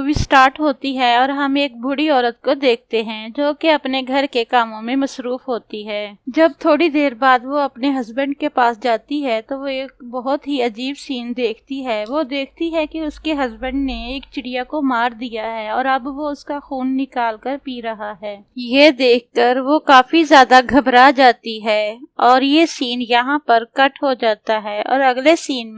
Movie start होती है और हम एक बूढ़ी औरत को देखते हैं जो कि अपने घर के कामों में मसरूफ होती है। जब थोड़ी देर बाद वो अपने हस्बैंड के पास जाती है तो वो एक बहुत ही अजीब सीन देखती है। वो देखती है कि उसके हस्बैंड ने एक चिड़िया को मार दिया है और अब वो उसका खून निकाल कर पी रहा है। ये देखकर वो काफी ज्यादा घबरा जाती है और ये सीन यहाँ पर कट हो जाता है और अगले सीन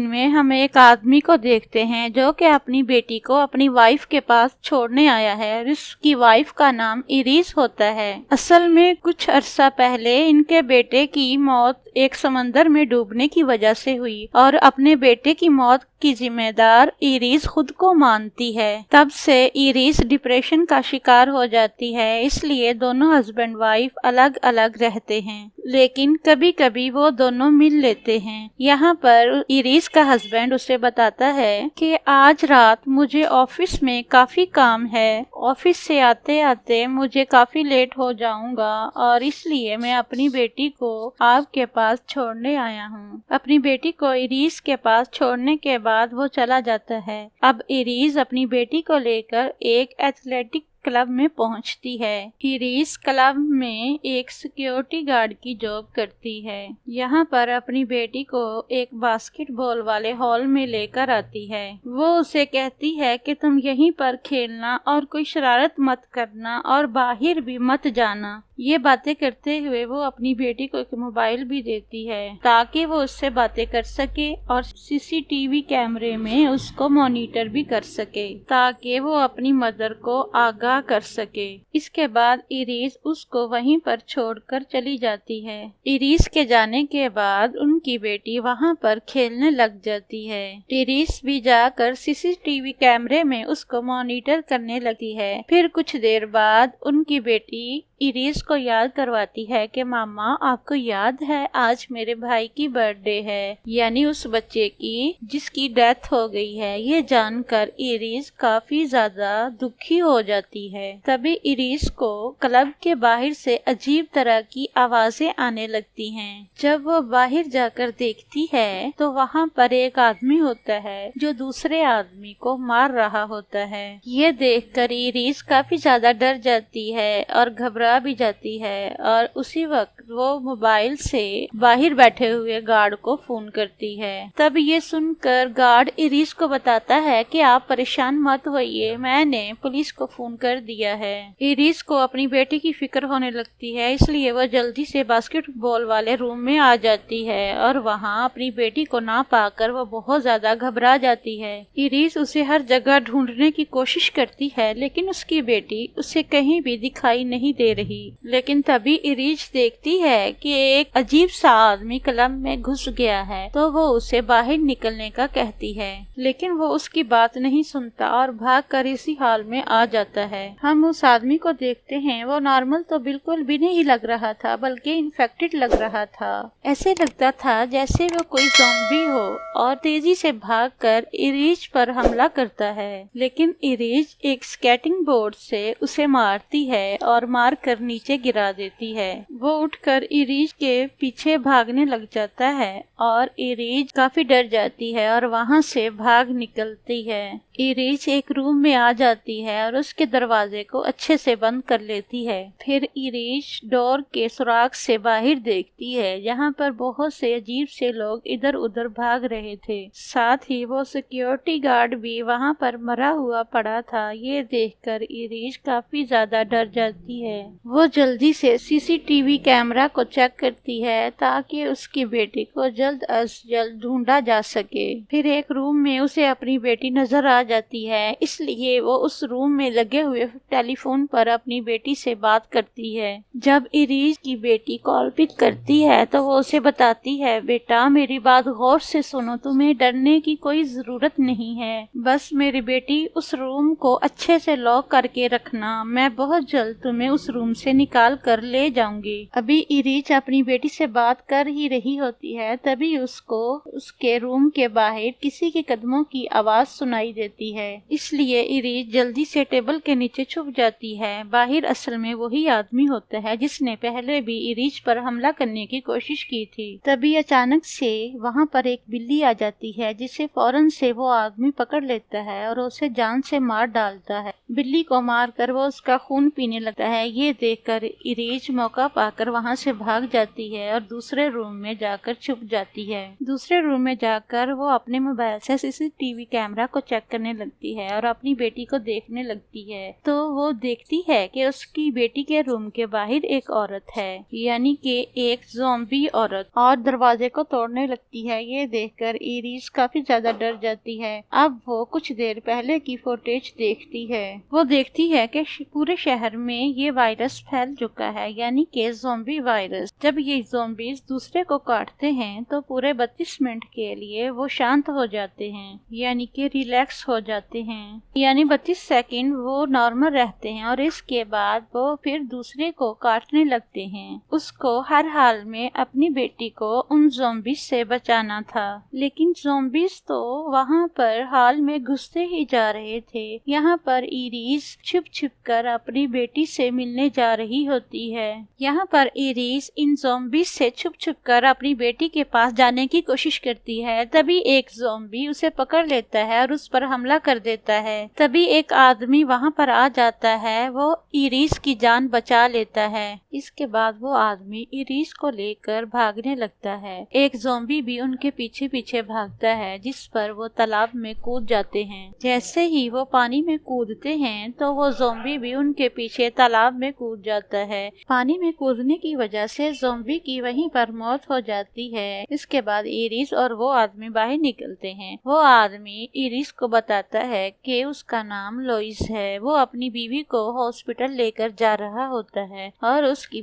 में हम एक आदमी को देखते हैं जो कि अपनी बेटी को अपनी वाइफ के पास छोड़ने आया है और इसकी वाइफ का नाम इरीज होता है। असल में कुछ अरसा पहले इनके बेटे की मौत एक समंदर में डूबने की वजह से हुई और अपने बेटे की मौत की जिम्मेदार इरीज खुद को मानती है। तब से इरीज डिप्रेशन का शिकार हो जाती है, इसलिए दोनों हस्बैंड वाइफ अलग अलग रहते हैं, लेकिन कभी कभी वो दोनों मिल लेते हैं। यहाँ पर इरीज का हस्बैंड उसे बताता है कि आज रात मुझे ऑफिस में काफी काम है, ऑफिस से आते आते मुझे काफी लेट हो जाऊंगा और इसलिए मैं अपनी बेटी को आपके पास छोड़ने आया हूँ। अपनी बेटी को इरीज के पास छोड़ने के बाद वो चला जाता है। अब इरीज अपनी बेटी को लेकर एक एथलेटिक क्लब में पहुंचती है। इरीज क्लब में एक सिक्योरिटी गार्ड की जॉब करती है। यहाँ पर अपनी बेटी को एक बास्केटबॉल वाले हॉल में लेकर आती है। वो उसे कहती है कि तुम यहीं पर खेलना और कोई शरारत मत करना और बाहर भी मत जाना। ये बातें करते हुए वो अपनी बेटी को एक मोबाइल भी देती है ताकि वो उससे बातें कर सके और सीसीटीवी कैमरे में उसको मॉनिटर भी कर सके ताकि वो अपनी मदर को आगाह कर सके। इसके बाद इरीज उसको वहीं पर छोड़कर चली जाती है। इरीज के जाने के बाद उनकी बेटी वहां पर खेलने लग जाती है। इरीज भी जाकर सीसीटीवी कैमरे में उसको मॉनिटर करने लगती है। फिर कुछ देर बाद उनकी बेटी इरीज को याद करवाती है कि मामा आपको याद है आज मेरे भाई की बर्थडे है, यानी उस बच्चे की जिसकी डेथ हो गई है। ये जानकर इरीज काफी ज्यादा दुखी हो जाती है। तभी इरीज को क्लब के बाहर से अजीब तरह की आवाजें आने लगती हैं। जब वो बाहर जाकर देखती है तो वहाँ पर एक आदमी होता है जो दूसरे आदमी को मार रहा होता है। ये देखकर इरीज काफी ज्यादा डर जाती है और घबरा भी जाती है और उसी वक्त वो मोबाइल से बाहर बैठे हुए गार्ड को फोन करती है। तब ये सुनकर गार्ड इरीज को बताता है कि आप परेशान मत होइए, मैंने पुलिस को फोन कर दिया है। इरीज को अपनी बेटी की फिक्र होने लगती है, इसलिए वह जल्दी से बास्केटबॉल वाले रूम में आ जाती है और वहाँ अपनी बेटी को ना पाकर वह बहुत ज्यादा घबरा जाती है। इरीज उसे हर जगह ढूंढने की कोशिश करती है, लेकिन उसकी बेटी उसे कहीं भी दिखाई नहीं दे रही। लेकिन तभी इरीज देखती है कि एक अजीब सा आदमी क्लब में घुस गया है, तो वो उसे बाहर निकलने का कहती है, लेकिन वो उसकी बात नहीं सुनता और भागकर इसी हाल में आ जाता है। हम उस आदमी को देखते हैं, वो नॉर्मल तो बिल्कुल भी नहीं लग रहा था, बल्कि इन्फेक्टेड लग रहा था। ऐसे लगता था जैसे वो कोई ज़ॉम्बी हो और तेजी से भागकर इरीज पर हमला करता है। लेकिन इरीज एक स्केटिंग बोर्ड से उसे मारती है और मार कर नीचे गिरा देती है। वो उठकर इरीज के पीछे भागने लग जाता है और इरीज काफी डर जाती है और वहां से भाग निकलती है। इरीज एक रूम में आ जाती है और उसके दरवाजे को अच्छे से बंद कर लेती है। फिर इरीज डोर के सुराख से बाहर देखती है, जहाँ पर बहुत से अजीब से लोग इधर उधर भाग रहे थे। साथ ही वो सिक्योरिटी गार्ड भी वहाँ पर मरा हुआ पड़ा था। ये देखकर इरीज काफी ज्यादा डर जाती है। वो जल्दी से सीसीटीवी कैमरा को चेक करती है ताकि उसकी बेटी को जल्द अज जल्द ढूंढा जा सके। फिर एक रूम में उसे अपनी बेटी नजर आ जाती है, इसलिए वो उस रूम में लगे हुए टेलीफोन पर अपनी बेटी से बात करती है। जब इरीज की बेटी कॉल पिक करती है तो वो उसे बताती है, बेटा मेरी बात गौर से सुनो, तुम्हें डरने की कोई जरूरत नहीं है, बस मेरी बेटी उस रूम को अच्छे से लॉक करके रखना, मैं बहुत जल्द तुम्हें उस रूम से निकाल कर ले जाऊंगी। अभी इरीज अपनी बेटी से बात कर ही रही होती है, तभी उसको उसके रूम के बाहर किसी के कदमों की आवाज सुनाई देती है। इसलिए इरीज जल्दी से टेबल के नीचे छुप जाती है। बाहर असल में वही आदमी होता है जिसने पहले भी इरीज पर हमला करने की कोशिश की थी। तभी अचानक से वहाँ पर एक बिल्ली आ जाती है, जिसे फौरन से वो आदमी पकड़ लेता है और उसे जान से मार डालता है। बिल्ली को मारकर वो उसका खून पीने लगता है। ये देखकर इरीज मौका पाकर वहाँ से भाग जाती है और दूसरे रूम में जाकर छुप जाती है। दूसरे रूम में जाकर वो अपने मोबाइल से सीसीटीवी कैमरा को चेक करने लगती है और अपनी बेटी को देखने लगती है। तो वो देखती है कि उसकी बेटी के रूम के बाहर एक औरत है, यानी कि एक ज़ॉम्बी औरत, और दरवाजे को तोड़ने लगती है। ये देखकर इरीज काफी ज्यादा डर जाती है। अब वो कुछ देर पहले की फुटेज देखती है। वो देखती है कि पूरे शहर में ये वायरस फैल चुका है, यानी कि ज़ॉम्बी वायरस। जब ये ज़ॉम्बीज दूसरे को काटते हैं तो पूरे 32 मिनट के लिए वो शांत हो जाते हैं, यानी कि रिलैक्स हो जाते हैं, यानी 32 सेकंड वो नॉर्मल रहते हैं और इसके बाद वो फिर दूसरे को काटने लगते हैं। उसको हर हाल में अपनी बेटी को उन ज़ॉम्बीज से बचाना था, लेकिन ज़ॉम्बीज तो वहाँ पर हाल में घुसते ही जा रहे थे। यहाँ पर इरीज छुप छुप कर अपनी बेटी से मिलने जा रही होती है। यहाँ पर इरीज इन ज़ॉम्बीज से छुप छुप कर अपनी बेटी के पास जाने की कोशिश करती है। तभी एक ज़ॉम्बी उसे पकड़ लेता है और उस पर हमला कर देता है। तभी एक आदमी वहाँ पर आ जाता है, वो इरीज की जान बचा लेता है। इसके बाद वो आदमी इरीज को लेकर भागने लगता है। एक ज़ॉम्बी भी उनके पीछे पीछे भागता है, जिस पर वो तालाब में कूद जाते हैं। जैसे ही वो पानी में कूदते हैं तो वो ज़ॉम्बी भी उनके पीछे तालाब में कूद जाता है। पानी में कूदने की वजह से ज़ॉम्बी की वहीं पर मौत हो जाती है। इसके बाद इरीज और वो आदमी बाहर निकलते हैं। वो आदमी इरीज को बताता है कि उसका नाम लोइस है। वो अपनी बीवी को हॉस्पिटल लेकर जा रहा होता है और उसकी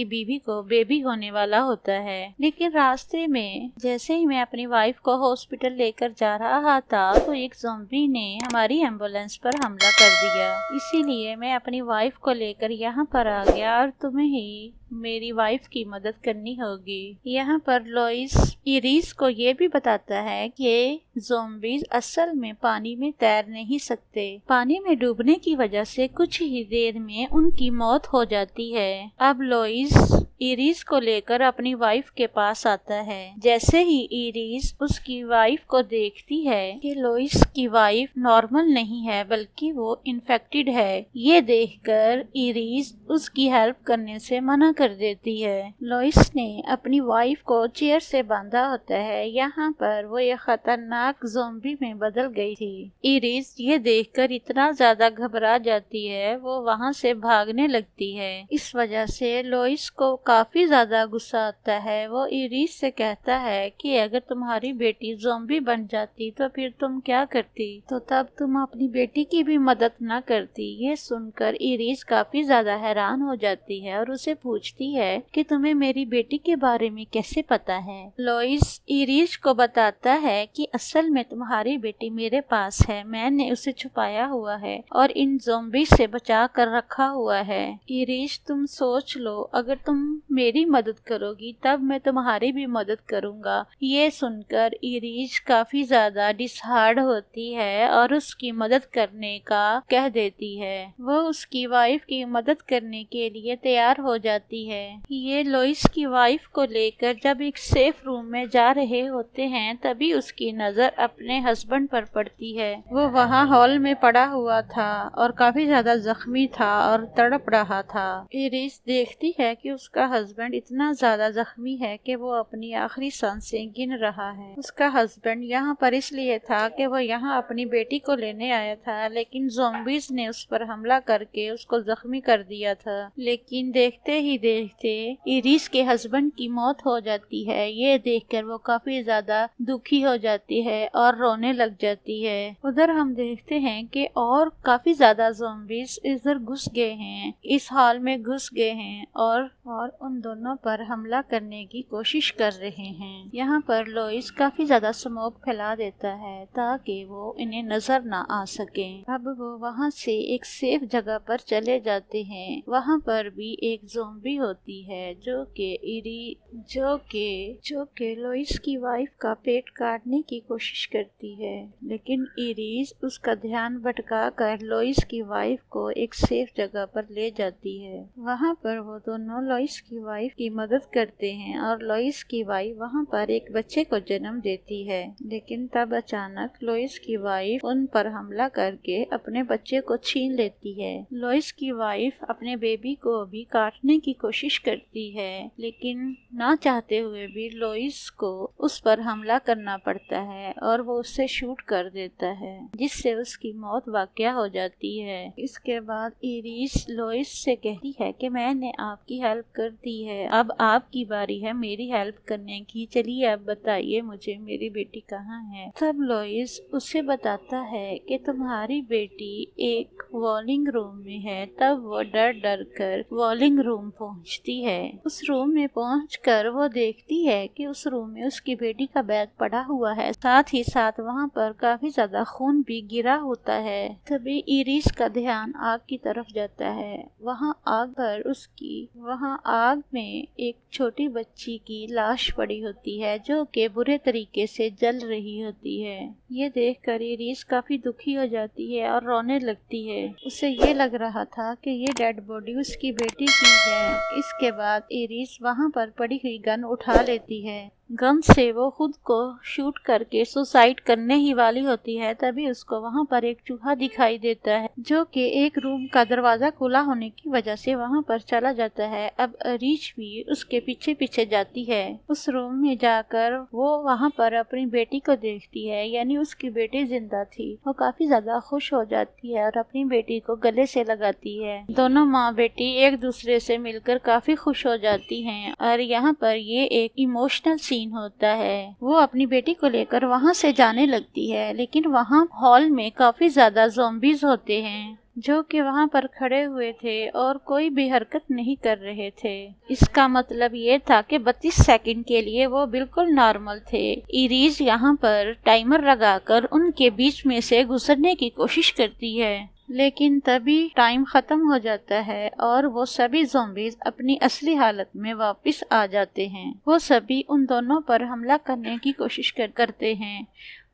बीवी को बेबी होने वाला होता है। लेकिन रास्ते में जैसे ही मैं अपनी वाइफ को हॉस्पिटल लेकर जा रहा था तो एक ज़ॉम्बी ने हमारी एम्बुलेंस पर हमला कर दिया। इसीलिए मैं अपनी वाइफ को लेकर यहाँ पर आ गया और तुम्हें ही मेरी वाइफ की मदद करनी होगी। यहाँ पर लोइस इरीज को ये भी बताता है कि ज़ॉम्बीज असल में पानी में तैर नहीं सकते। पानी में डूबने की वजह से कुछ ही देर में उनकी मौत हो जाती है। अब लोइस इरीज को लेकर अपनी वाइफ के पास आता है। जैसे ही इरीज उसकी वाइफ को देखती है कि लोइस की वाइफ नॉर्मल नहीं है बल्कि वो इन्फेक्टेड है, ये देखकर इरीज उसकी हेल्प करने से मना कर देती है। लोइस ने अपनी वाइफ को चेयर से बांधा होता है। यहाँ पर वो ये खतरनाक ज़ॉम्बी में बदल गई थी। इरीज ये देखकर इतना ज्यादा घबरा जाती है, वो वहाँ से भागने लगती है। इस वजह से लोइस को काफी ज्यादा गुस्सा आता है। वो इरीज से कहता है कि अगर तुम्हारी बेटी ज़ॉम्बी बन जाती तो फिर तुम क्या करती, तो तब तुम अपनी बेटी की भी मदद न करती। ये सुनकर इरीज काफी ज्यादा हैरान हो जाती है और उसे पूछती है कि तुम्हें मेरी बेटी के बारे में कैसे पता है। लोइस इरीज को बताता है कि असल में तुम्हारी बेटी मेरे पास है, मैंने उसे छुपाया हुआ है और इन ज़ॉम्बी से बचा कर रखा हुआ है। इरीज तुम सोच लो, अगर तुम मेरी मदद करोगी तब मैं तुम्हारी भी मदद करूंगा। ये सुनकर इरीज काफी ज्यादा डिसहार्ड होती है और उसकी मदद करने का कह देती है। वो उसकी वाइफ की मदद करने के लिए तैयार हो जाती है। ये लोइस की वाइफ को लेकर जब एक सेफ रूम में जा रहे होते हैं तभी उसकी नजर अपने हस्बैंड पर पड़ती है। वो वहाँ हॉल में पड़ा हुआ था और काफी ज्यादा जख्मी था और तड़प रहा था। इरीज देखती है कि उसका हस्बैंड इतना ज्यादा जख्मी है कि वो अपनी आखिरी सांसें गिन रहा है। उसका हस्बैंड यहाँ पर इसलिए था कि वो यहाँ अपनी बेटी को लेने आया था, लेकिन ज़ॉम्बीज ने उस पर हमला करके उसको जख्मी कर दिया था। लेकिन देखते ही देखते इरीज के हस्बैंड की मौत हो जाती है। ये देखकर वो काफी ज्यादा दुखी हो जाती है और रोने लग जाती है। उधर हम देखते हैं कि और काफी ज्यादा ज़ॉम्बीज इधर घुस गए हैं, इस हॉल में घुस गए हैं और उन दोनों पर हमला करने की कोशिश कर रहे हैं। यहाँ पर लोइस काफी ज्यादा स्मोक फैला देता है ताकि वो इन्हें नजर ना आ सके। अब वो वहाँ से एक सेफ जगह पर चले जाते हैं। वहाँ पर भी एक ज़ॉम्बी होती है जो कि लोइस की वाइफ का पेट काटने की कोशिश करती है, लेकिन इरीज उसका ध्यान भटका कर लोइस की वाइफ को एक सेफ जगह पर ले जाती है। वहाँ पर वो दोनों लोइस की वाइफ की मदद करते हैं और लोइस की वाइफ वहाँ पर एक बच्चे को जन्म देती है। लेकिन तब अचानक लोइस की वाइफ उन पर हमला करके अपने बच्चे को छीन लेती है। लोइस की वाइफ अपने बेबी को भी काटने की कोशिश करती है, लेकिन ना चाहते हुए भी लोइस को उस पर हमला करना पड़ता है और वो उससे शूट कर देता है, जिससे उसकी मौत वाक़या हो जाती है। इसके बाद इरीस लोइस से कहती है कि मैंने आपकी हेल्प कर दी है, अब आपकी बारी है मेरी हेल्प करने की। चलिए अब बताइए मुझे मेरी बेटी कहाँ है। तब लोइस उसे बताता है कि तुम्हारी बेटी एक वॉलिंग रूम में है। तब वो डर डर कर वॉलिंग रूम पहुंचती है। उस रूम में पहुंचकर वो देखती है कि उस रूम में उसकी बेटी का बैग पड़ा हुआ है, साथ ही साथ वहाँ पर काफी ज्यादा खून भी गिरा होता है। तभी इरिस का ध्यान आग की तरफ जाता है। वहाँ आग में एक छोटी बच्ची की लाश पड़ी होती है जो कि बुरे तरीके से जल रही होती है। ये देखकर इरिस काफी दुखी हो जाती है और रोने लगती है। उसे ये लग रहा था कि ये डेड बॉडी उसकी बेटी की है। इसके बाद इरिस वहाँ पर पड़ी हुई गन उठा लेती है। गन से वो खुद को शूट करके सुसाइड करने ही वाली होती है। तभी उसको वहाँ पर एक चूहा दिखाई देता है जो कि एक रूम का दरवाजा खुला होने की वजह से वहाँ पर चला जाता है। अब रीच भी उसके पीछे पीछे जाती है। उस रूम में जाकर वो वहाँ पर अपनी बेटी को देखती है, यानी उसकी बेटी जिंदा थी। वो काफी ज्यादा खुश हो जाती है और अपनी बेटी को गले से लगाती है। दोनों माँ बेटी एक दूसरे से मिलकर काफी खुश हो जाती हैं और यहाँ पर ये एक इमोशनल सीन होता है। वो अपनी बेटी को लेकर वहाँ से जाने लगती है, लेकिन वहाँ हॉल में काफी ज्यादा ज़ॉम्बीज होते हैं जो कि वहाँ पर खड़े हुए थे और कोई भी हरकत नहीं कर रहे थे। इसका मतलब ये था कि 32 सेकंड के लिए वो बिल्कुल नॉर्मल थे। इरीज यहाँ पर टाइमर लगाकर उनके बीच में से गुजरने की कोशिश करती है, लेकिन तभी टाइम खत्म हो जाता है और वो सभी ज़ॉम्बीज अपनी असली हालत में वापस आ जाते हैं। वो सभी उन दोनों पर हमला करने की कोशिश करते हैं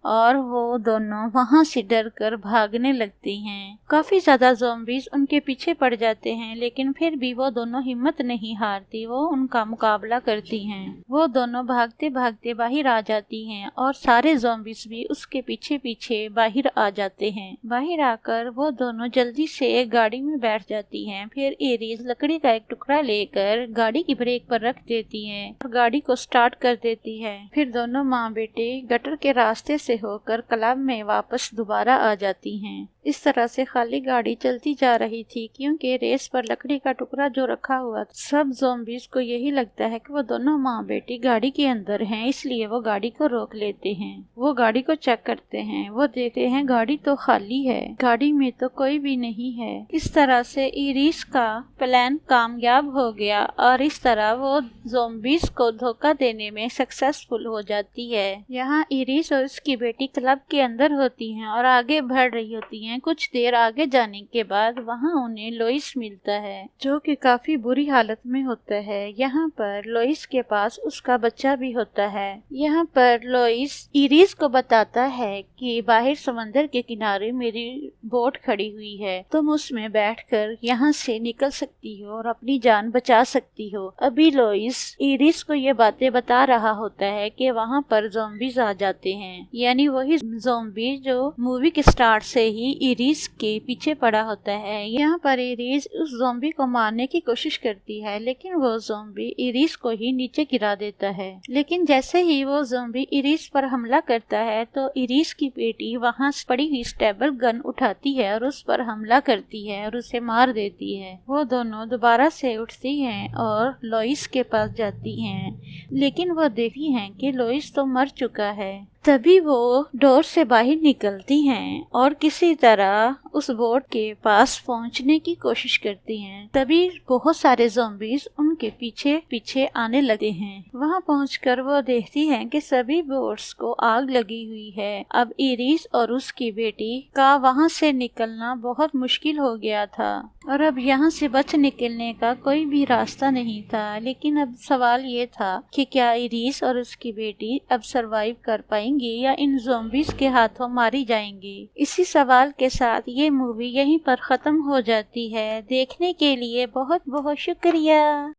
और वो दोनों वहाँ से डर कर भागने लगती हैं। काफी ज्यादा ज़ॉम्बीज उनके पीछे पड़ जाते हैं, लेकिन फिर भी वो दोनों हिम्मत नहीं हारती। वो उनका मुकाबला करती हैं। वो दोनों भागते भागते बाहर आ जाती हैं और सारे ज़ॉम्बीज भी उसके पीछे पीछे बाहर आ जाते हैं। बाहर आकर वो दोनों जल्दी से एक गाड़ी में बैठ जाती हैं। फिर एरीज लकड़ी का एक टुकड़ा लेकर गाड़ी की ब्रेक पर रख देती है और गाड़ी को स्टार्ट कर देती है। फिर दोनों माँ बेटे गटर के रास्ते से होकर क्लब में वापस दोबारा आ जाती हैं। इस तरह से खाली गाड़ी चलती जा रही थी क्योंकि रेस पर लकड़ी का टुकड़ा जो रखा हुआ था। सब ज़ॉम्बीज को यही लगता है कि वो दोनों माँ बेटी गाड़ी के अंदर हैं, इसलिए वो गाड़ी को रोक लेते हैं। वो गाड़ी को चेक करते हैं। वो देखते हैं गाड़ी तो खाली है, गाड़ी में तो कोई भी नहीं है। इस तरह से इरीस का प्लान कामयाब हो गया और इस तरह वो ज़ॉम्बीज को धोखा देने में सक्सेसफुल हो जाती है। यहाँ इरीस और उसकी बेटी क्लब के अंदर होती हैं और आगे बढ़ रही होती हैं। कुछ देर आगे जाने के बाद वहाँ उन्हें लोइस मिलता है जो कि काफी बुरी हालत में होता है। यहाँ पर लोइस के पास उसका बच्चा भी होता है। यहाँ पर लोइस इरीस को बताता है कि बाहर समंदर के किनारे मेरी बोट खड़ी हुई है, तुम उसमें बैठकर यहाँ से निकल सकती हो और अपनी जान बचा सकती हो। अभी लोइस इरीस को ये बातें बता रहा होता है कि वहाँ पर ज़ॉम्बीज आ जाते हैं, यानी वही ज़ॉम्बी जो मूवी के स्टार्ट से ही इरीस के पीछे पड़ा होता है। यहाँ पर इरीस उस ज़ॉम्बी को मारने की कोशिश करती है, लेकिन वो ज़ॉम्बी इरीस को ही नीचे गिरा देता है। लेकिन जैसे ही वो ज़ॉम्बी इरीस पर हमला करता है तो इरीस की बेटी वहाँ पड़ी हुई स्टेबल गन उठाती है और उस पर हमला करती है और उसे मार देती है। वो दोनों दोबारा से उठती हैं और लोइस के पास जाती हैं, लेकिन वो देखती हैं कि लोइस तो मर चुका है। तभी वो डोर से बाहर निकलती हैं और किसी तरह उस बोट के पास पहुंचने की कोशिश करती हैं। तभी बहुत सारे ज़ॉम्बीज उनके पीछे पीछे आने लगे हैं। वहां पहुंचकर वो देखती हैं कि सभी बोट्स को आग लगी हुई है। अब इरिस और उसकी बेटी का वहां से निकलना बहुत मुश्किल हो गया था और अब यहाँ से बच निकलने का कोई भी रास्ता नहीं था। लेकिन अब सवाल ये था कि क्या इरिस और उसकी बेटी अब सरवाइव कर पाएंगी या इन ज़ॉम्बीज के हाथों मारी जाएंगी। इसी सवाल के साथ ये मूवी यहीं पर खत्म हो जाती है। देखने के लिए बहुत बहुत शुक्रिया।